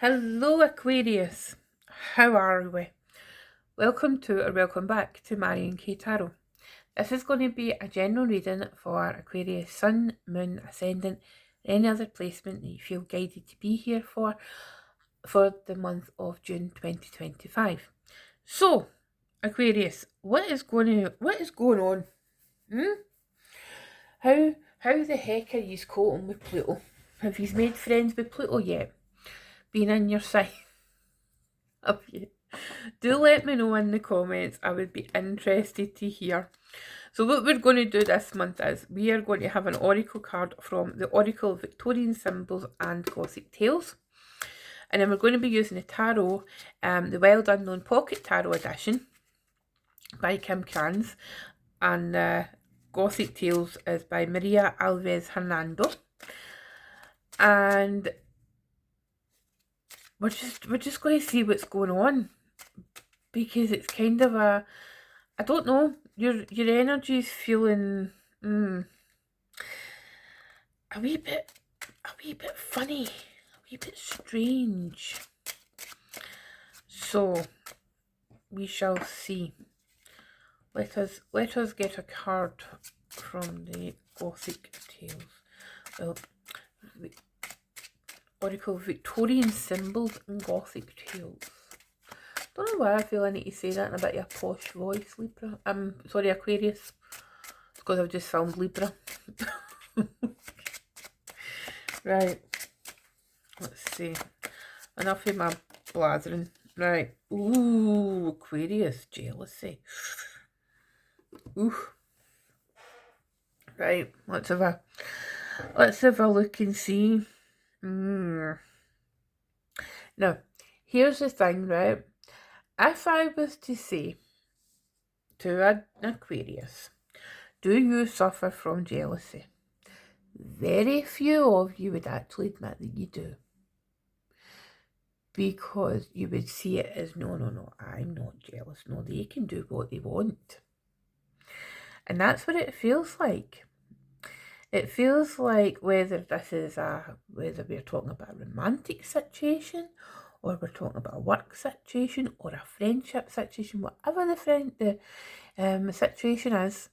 Hello Aquarius, how are we? Welcome to or welcome back to Marion K Tarot. This is going to be a general reading for Aquarius Sun, Moon, Ascendant, any other placement that you feel guided to be here for the month of June 2025. So, Aquarius, what is going on? Hmm? How the heck are you coping with Pluto? Have you made friends with Pluto yet? Been in your sight? Have you? Do let me know in the comments. I would be interested to hear. So what we're going to do this month is we are going to have an oracle card from the Oracle of Victorian Symbols and Gothic Tales. And then we're going to be using the tarot, the Wild Unknown Pocket Tarot Edition by Kim Kranz. And Gothic Tales is by Maria Alves Hernando. And we're just going to see what's going on, because it's kind of I don't know, your energy is feeling a wee bit funny, a wee bit strange. So we shall see. Let us get a card from the Gothic Tales. Well, Oracle Victorian Symbols and Gothic Tales. Don't know why I feel I need to say that in a bit of a posh voice, Libra. Sorry, Aquarius. It's because I've just filmed Libra. Right. Let's see. Enough of my blathering. Right. Ooh, Aquarius, jealousy. Ooh. Right. Let's have a look and see. Now, here's the thing, right? If I was to say to an Aquarius, do you suffer from jealousy? Very few of you would actually admit that you do. Because you would see it as, no, I'm not jealous. No, they can do what they want. And that's what it feels like. It feels like whether we're talking about a romantic situation, or we're talking about a work situation, or a friendship situation, whatever the situation is,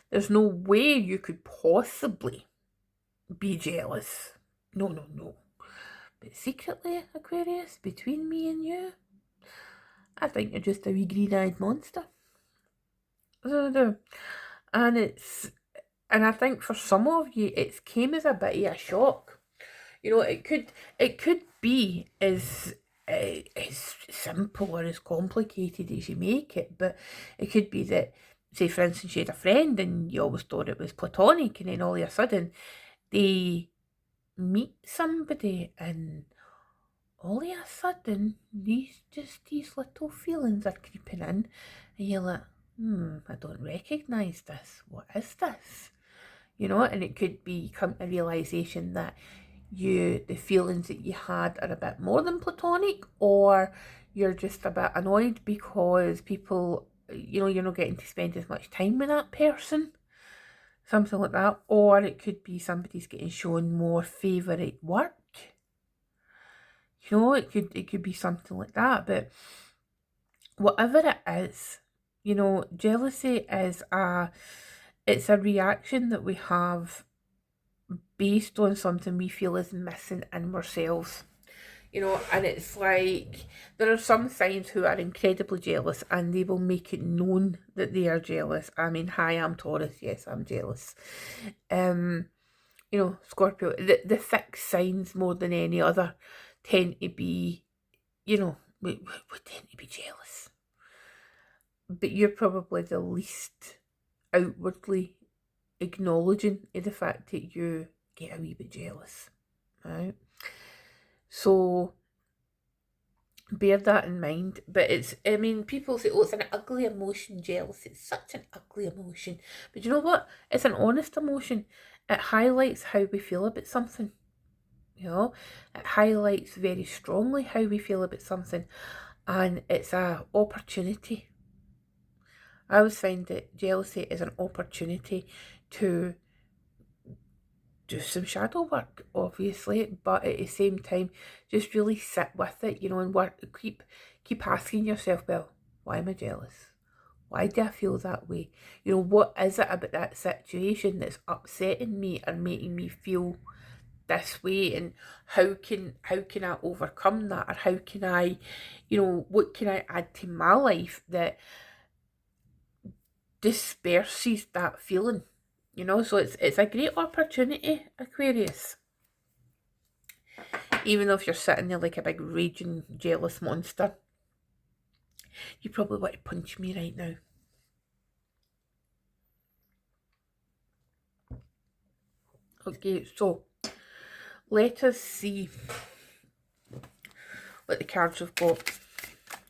there's no way you could possibly be jealous. No. But secretly, Aquarius, between me and you, I think you're just a wee green-eyed monster. And I think for some of you, it came as a bit of a shock. You know, it could be as simple or as complicated as you make it, but it could be that, say for instance, you had a friend and you always thought it was platonic, and then all of a sudden they meet somebody and all of a sudden these little feelings are creeping in, and you're like, I don't recognise this. What is this? You know, and it could come a realisation that the feelings that you had are a bit more than platonic, or you're just a bit annoyed because people, you're not getting to spend as much time with that person, something like that. Or it could be somebody's getting shown more favour at work. You know, it could be something like that. But whatever it is, jealousy is it's a reaction that we have based on something we feel is missing in ourselves. And it's like there are some signs who are incredibly jealous and they will make it known that they are jealous. I mean, hi, I'm Taurus. Yes, I'm jealous. Scorpio, the fixed signs more than any other tend to be, we tend to be jealous. But you're probably the least outwardly acknowledging of the fact that you get a wee bit jealous, right? So bear that in mind. But people say, oh, it's an ugly emotion, jealous. It's such an ugly emotion. But you know what? It's an honest emotion. It highlights how we feel about something. It highlights very strongly how we feel about something. And it's an opportunity. I always find that jealousy is an opportunity to do some shadow work, obviously, but at the same time, just really sit with it, you know, and work. Keep asking yourself, well, why am I jealous? Why do I feel that way? You know, what is it about that situation that's upsetting me or making me feel this way? And how can I overcome that? Or how can I, you know, what can I add to my life that disperses that feeling? You know, so it's a great opportunity, Aquarius. Even though if you're sitting there like a big raging jealous monster, you probably want to punch me right now. Okay, so let us see what the cards have got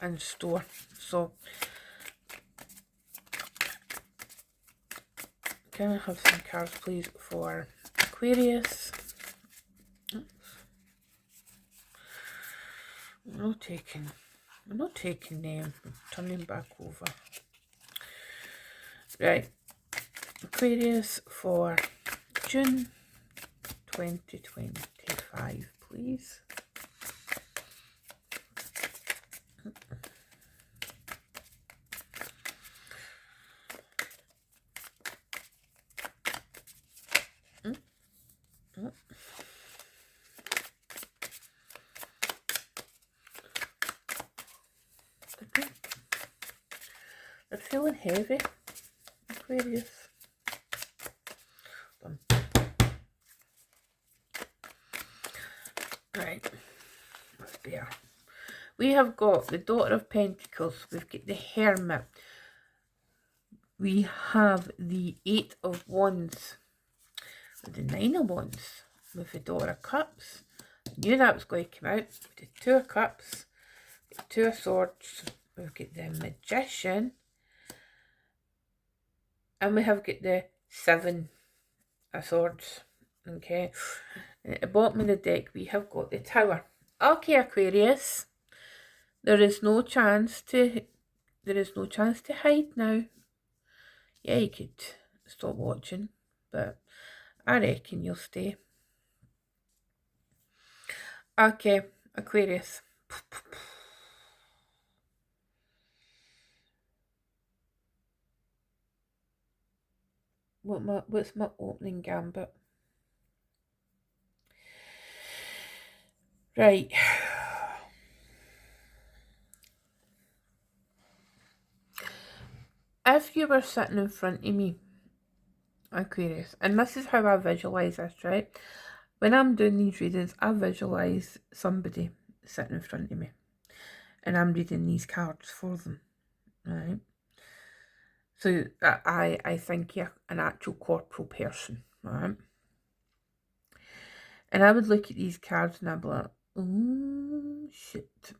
in store. So, can I have some cards, please, for Aquarius? I'm not taking them. I'm turning back over. Right. Aquarius for June 2025, please. They're feeling heavy, Aquarius. Right, that's better. We have got the Daughter of Pentacles. We've got the Hermit. We have the Eight of Wands. The Nine of Wands. With the Daughter of Cups. Knew that was going to come out. The Two of Cups. The Two of Swords. We've got the Magician. And we have got the Seven of Swords. Okay. And at the bottom of the deck we have got the Tower. Okay, Aquarius. There is no chance to hide now. Yeah, you could stop watching, but I reckon you'll stay. Okay, Aquarius. What's my opening gambit? Right. If you were sitting in front of me, Aquarius, and this is how I visualize this, right? When I'm doing these readings, I visualize somebody sitting in front of me, and I'm reading these cards for them, right? So I think you're an actual corporal person, right? And I would look at these cards and I'd be like, oh, shit.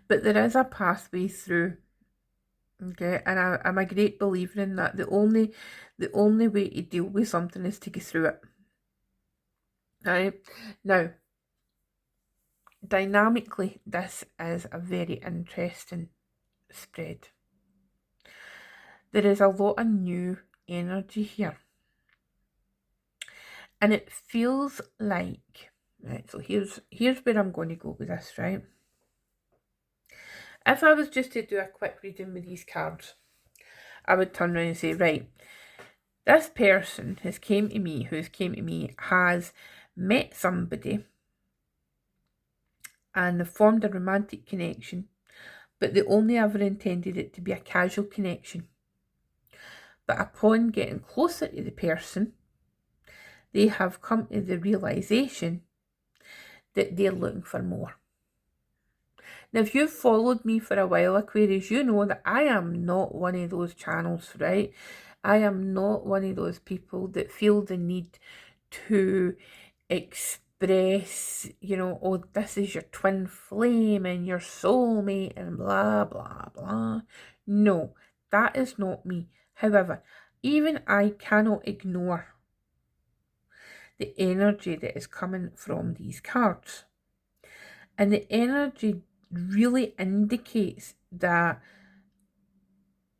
But there is a pathway through, okay? And I'm a great believer in that. The only way to deal with something is to go through it. Right? Now, dynamically, this is a very interesting spread. There is a lot of new energy here. And it feels like, right, so here's where I'm going to go with this, right? If I was just to do a quick reading with these cards, I would turn around and say, right, this person who's came to me has met somebody and they formed a romantic connection, but they only ever intended it to be a casual connection. But upon getting closer to the person, they have come to the realization that they're looking for more. Now, if you've followed me for a while, Aquarius, you know that I am not one of those channels, right? I am not one of those people that feel the need to express, you know, oh, this is your twin flame and your soulmate and blah, blah, blah. No, that is not me. However, even I cannot ignore the energy that is coming from these cards. And the energy really indicates that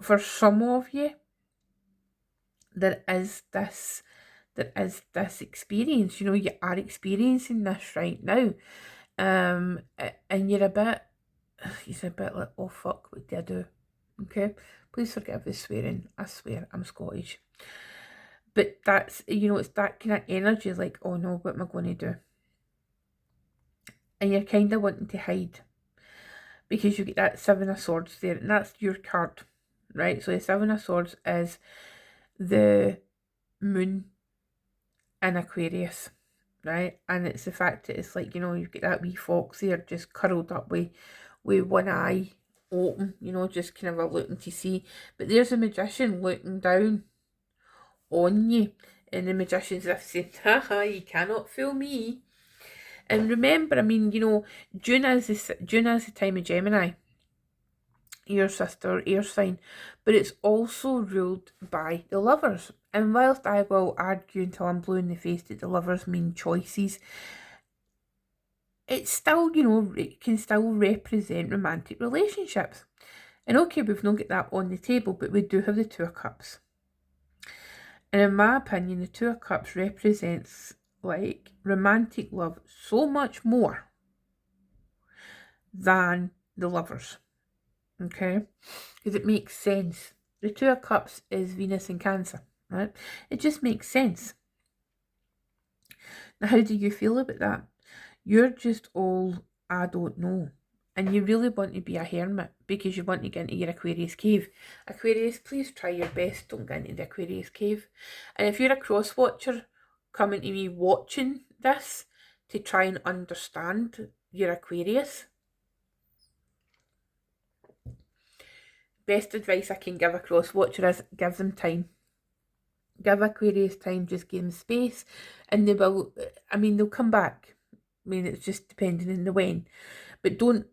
for some of you, there is this experience. You know, you are experiencing this right now. And you're a bit, he's a bit like, oh fuck, what did I do? Okay, please forgive the swearing. I swear, I'm Scottish. But that's, you know, it's that kind of energy, like, oh no, what am I going to do? And you're kind of wanting to hide because you get that Seven of Swords there, and that's your card, right? So the Seven of Swords is the moon in Aquarius, right? And it's the fact that it's like, you know, you've got that wee fox there just curled up with one eye open, you know, just kind of a looking to see. But there's a magician looking down on you, and the magician's as if saying, haha, you cannot fool me. And remember, I mean, you know, June is the time of Gemini, your sister air sign, but it's also ruled by the lovers. And whilst I will argue until I'm blue in the face that the lovers mean choices, it's still, you know, it can still represent romantic relationships. And okay, we've not got that on the table, but we do have the Two of Cups. And in my opinion, the Two of Cups represents like romantic love so much more than the lovers. Okay? Because it makes sense. The Two of Cups is Venus in Cancer, right? It just makes sense. Now, how do you feel about that? You're just all, I don't know. And you really want to be a hermit because you want to get into your Aquarius cave. Aquarius, please try your best. Don't get into the Aquarius cave. And if you're a cross watcher coming to me watching this to try and understand your Aquarius, best advice I can give a cross watcher is give them time. Give Aquarius time, just give them space, and they will, I mean, they'll come back. I mean, it's just depending on the when. But don't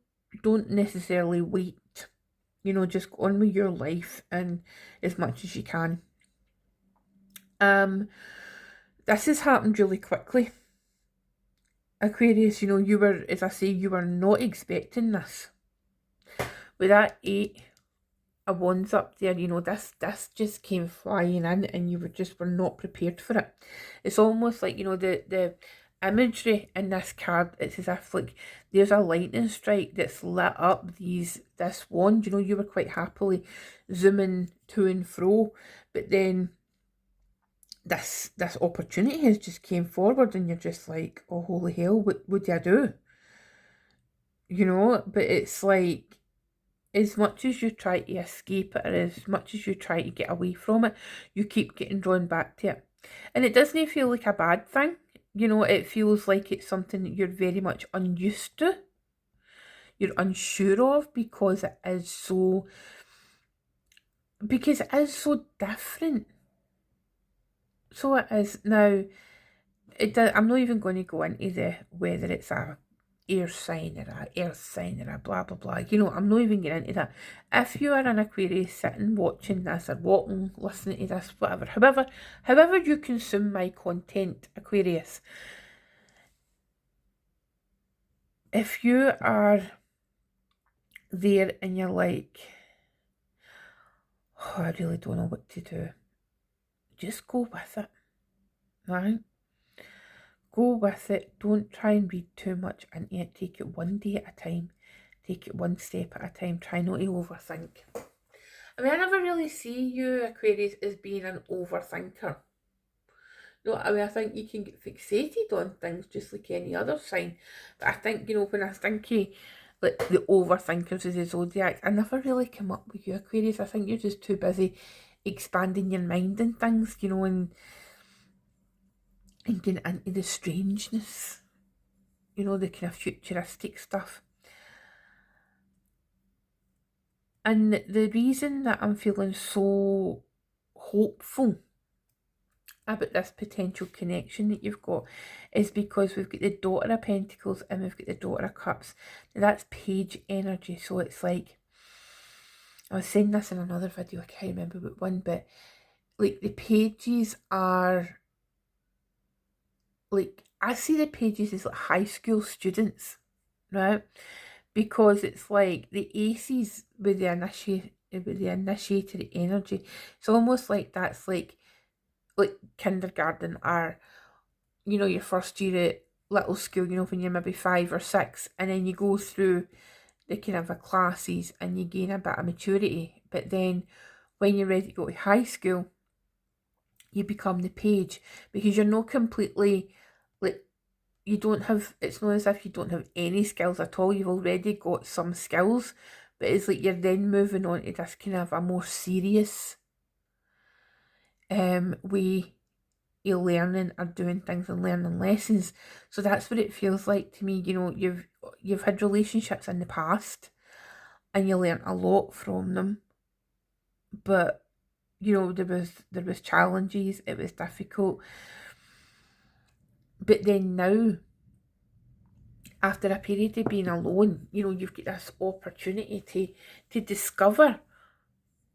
necessarily wait. You know, just go on with your life and as much as you can. This has happened really quickly. Aquarius, you know, you were, as I say, you were not expecting this. With that 8 of Wands up there, you know, this just came flying in and you were not prepared for it. It's almost like, you know, the imagery in this card, it's as if like there's a lightning strike that's lit up this wand. You know, you were quite happily zooming to and fro, but then this opportunity has just came forward and you're just like, oh holy hell, what do I do? You know, but it's like, as much as you try to escape it, or as much as you try to get away from it, you keep getting drawn back to it. And it doesn't feel like a bad thing. You know, it feels like it's something that you're very much unused to. You're unsure of because it is so different. So it is. Now, I'm not even going to go into whether it's a air sign or a earth sign or a blah blah blah. You know, I'm not even getting into that. If you are an Aquarius sitting watching this or walking, listening to this, whatever, however you consume my content, Aquarius, if you are there and you're like, oh, I really don't know what to do, just go with it, right? Go with it. Don't try and read too much into it. Take it one day at a time. Take it one step at a time. Try not to overthink. I mean, I never really see you, Aquarius, as being an overthinker. No, I mean, I think you can get fixated on things just like any other sign. But I think, you know, when I think of like the overthinkers of the zodiac, I never really come up with you, Aquarius. I think you're just too busy expanding your mind and things, you know, and getting into the strangeness, you know, the kind of futuristic stuff. And the reason that I'm feeling so hopeful about this potential connection that you've got is because we've got the Daughter of Pentacles and we've got the Daughter of Cups. Now that's page energy, so it's like, I was saying this in another video, I can't remember what one, but like the pages are, like, I see the pages as like high school students, right? Because it's like the aces with the initiatory energy. It's almost like that's like like kindergarten or, you know, your first year at little school, you know, when you're maybe 5 or 6, and then you go through the kind of classes and you gain a bit of maturity. But then when you're ready to go to high school, you become the page, because you're not completely, like, you don't have, it's not as if you don't have any skills at all. You've already got some skills, but it's like you're then moving on to this kind of a more serious way of learning or doing things and learning lessons. So that's what it feels like to me. You know, you've had relationships in the past and you learnt a lot from them, but you know, there was challenges, it was difficult. But then now, after a period of being alone, you know, you've got this opportunity to discover.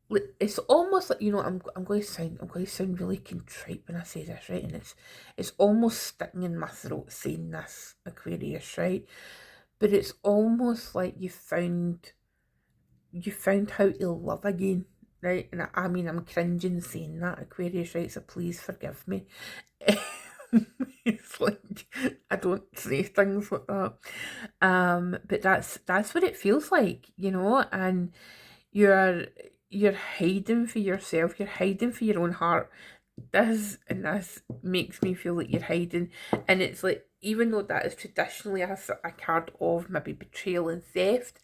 Like, it's almost like, you know, I'm going to sound really contrite when I say this, right? And it's almost sticking in my throat saying this, Aquarius, right? But it's almost like you found how to love again, right? And I mean, I'm cringing saying that, Aquarius, right? So please forgive me. It's like I don't say things like that. But that's what it feels like, you know, and you're you're hiding for yourself, you're hiding for your own heart. This makes me feel like you're hiding, and it's like, even though that is traditionally a card of maybe betrayal and theft,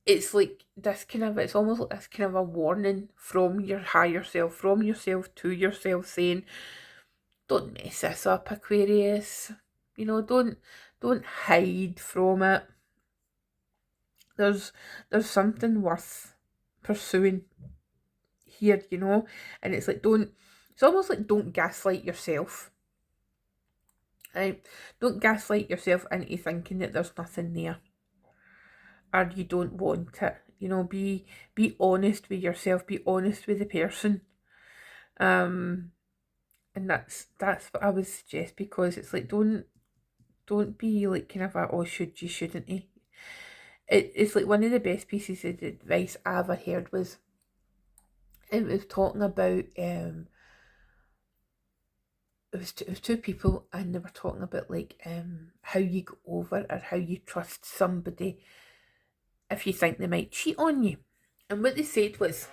it's like this kind of, it's almost like this kind of a warning from your higher self, from yourself to yourself, saying, don't mess this up, Aquarius. You know, don't hide from it. There's something worth pursuing here, you know? And it's like, it's almost like, don't gaslight yourself. Right? Don't gaslight yourself into thinking that there's nothing there, or you don't want it. You know, be honest with yourself, be honest with the person. Um and that's what I would suggest, because it's like, don't be like kind of a, oh, shouldn't he? It's like one of the best pieces of advice I ever heard was, it was talking about it was two people, and they were talking about like how you go over or how you trust somebody if you think they might cheat on you. And what they said was,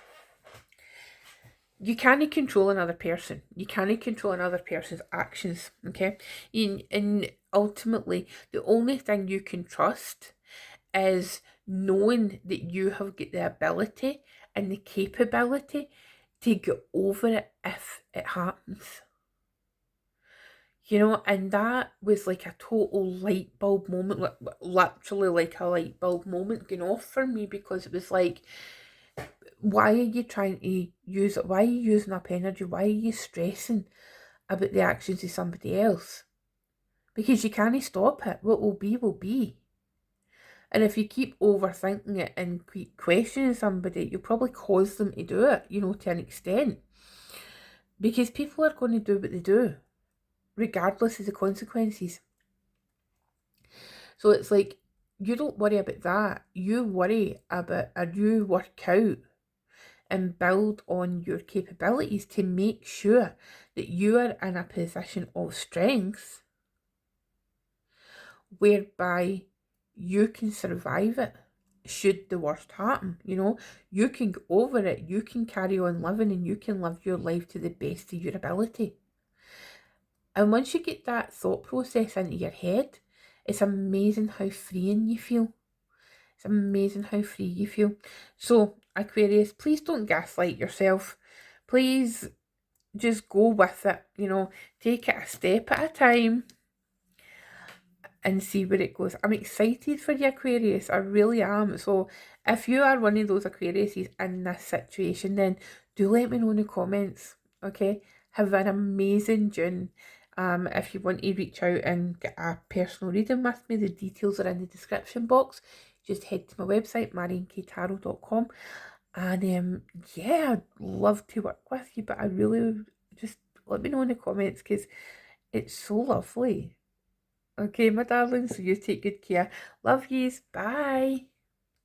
you can't control another person. You can't control another person's actions, okay? And ultimately, the only thing you can trust is knowing that you have got the ability and the capability to get over it if it happens. You know, and that was like a total light bulb moment, literally like a light bulb moment going off for me, because it was like, why are you trying to use it? Why are you using up energy? Why are you stressing about the actions of somebody else? Because you can't stop it. What will be, will be. And if you keep overthinking it and keep questioning somebody, you'll probably cause them to do it, you know, to an extent. Because people are going to do what they do, regardless of the consequences. So it's like, you don't worry about that. You worry about, or you work out and build on your capabilities to make sure that you are in a position of strength whereby you can survive it should the worst happen. You know, you can go over it, you can carry on living, and you can live your life to the best of your ability. And once you get that thought process into your head, it's amazing how freeing you feel. It's amazing how free you feel. So, Aquarius, please don't gaslight yourself. Please just go with it, you know, take it a step at a time and see where it goes. I'm excited for you, Aquarius. I really am. So if you are one of those Aquariuses in this situation, then do let me know in the comments. Okay. Have an amazing June. If you want to reach out and get a personal reading with me, the details are in the description box. Just head to my website, marianktarot.com. And yeah, I'd love to work with you, but I really just let me know in the comments, because it's so lovely. Okay, my darling, so you take good care. Love yous. Bye.